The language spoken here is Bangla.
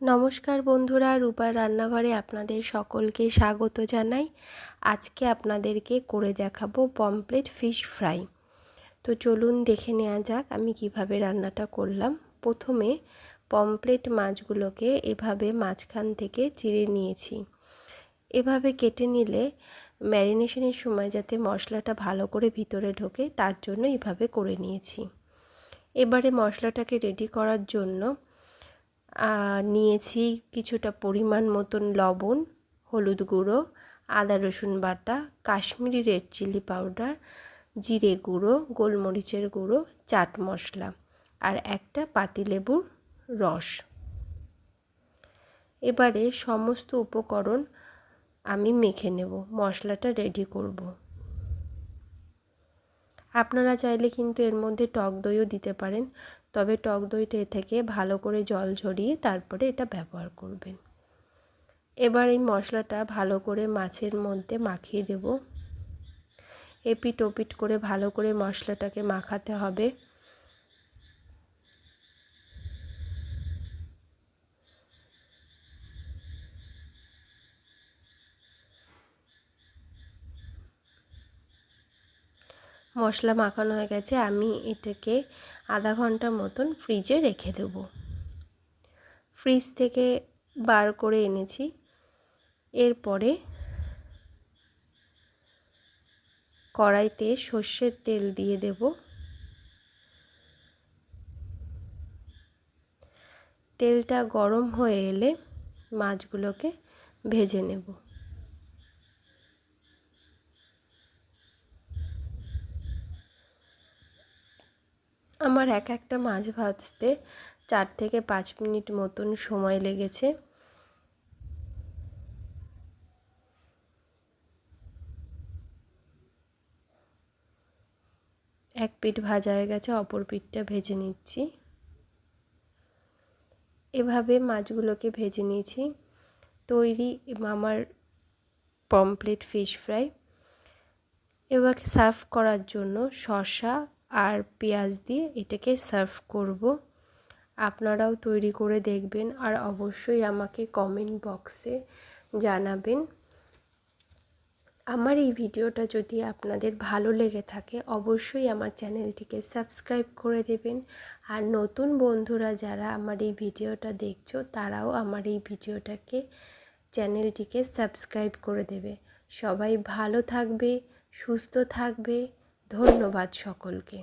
নমস্কার বন্ধুরা, রূপার রান্নাঘরে আপনাদের সকলকে স্বাগত জানাই। আজকে আপনাদেরকে করে দেখাবো পমফ্রেট ফিশ ফ্রাই। তো চলুন দেখে নেওয়া যাক আমি কিভাবে রান্নাটা করলাম। প্রথমে পমফ্রেট মাছগুলোকে এভাবে মাঝখান থেকে চিড়ে নিয়েছি। এভাবে কেটে নিলে ম্যারিনেশনের সময় যাতে মশলাটা ভালো করে ভিতরে ঢোকে তার জন্য এভাবে করে নিয়েছি। এবারে মশলাটাকে রেডি করার জন্য নিয়েছি কিছুটা পরিমাণ মতন লবণ, হলুদ গুঁড়ো, আদা রসুন বাটা, কাশ্মীরি রেড চিলি পাউডার, জিরে গুঁড়ো, গোলমরিচের গুঁড়ো, চাট মশলা আর একটা পাতিলেবুর রস। এবারে সমস্ত উপকরণ আমি মেখে নেব, মশলাটা রেডি করব। আপনারা চাইলে কিন্তু এর মধ্যে টক দইও দিতে পারেন, তবে টক দইটা থেকে ভালো করে জল ঝরিয়ে তারপরে এটা ব্যবহার করবেন। এবার এই মশলাটা ভালো করে মাছের মধ্যে মাখিয়ে দেব। এপিট ওপিট করে ভালো করে মশলাটাকে মাখাতে হবে। মশলা মাখানো হয়ে গেছে, আমি এটাকে আধা ঘন্টার মতন ফ্রিজে রেখে দেব। ফ্রিজ থেকে বার করে এনেছি। এরপরে কড়াইতে সর্ষের তেল দিয়ে দেব। তেলটা গরম হয়ে এলে মাছগুলোকে ভেজে নেব। আমার একটা মাছ ভাজতে 4 থেকে 5 মিনিট মতন সময় লেগেছে। এক পিঠ ভাজা হয়ে গেছে, অপর পিঠটা ভেজে নিচ্ছি। এভাবে মাছগুলোকে ভেজে নিয়েছি। তৈরি আমার পমফ্রেট ফিশ ফ্রাই। এবার সার্ভ করার জন্য শসা আর পেঁয়াজ দিয়ে এটাকে সার্ভ করব। আপনারাও তৈরি করে দেখবেন আর অবশ্যই আমাকে কমেন্ট বক্সে জানাবেন। আমার এই ভিডিওটা যদি আপনাদের ভালো লেগে থাকে অবশ্যই আমার চ্যানেলটিকে সাবস্ক্রাইব করে দেবেন। আর নতুন বন্ধুরা যারা আমার এই ভিডিওটা দেখছো তারাও আমার এই চ্যানেলটিকে সাবস্ক্রাইব করে দেবে। সবাই ভালো থাকবে, সুস্থ থাকবে। ধন্যবাদ সকলকে।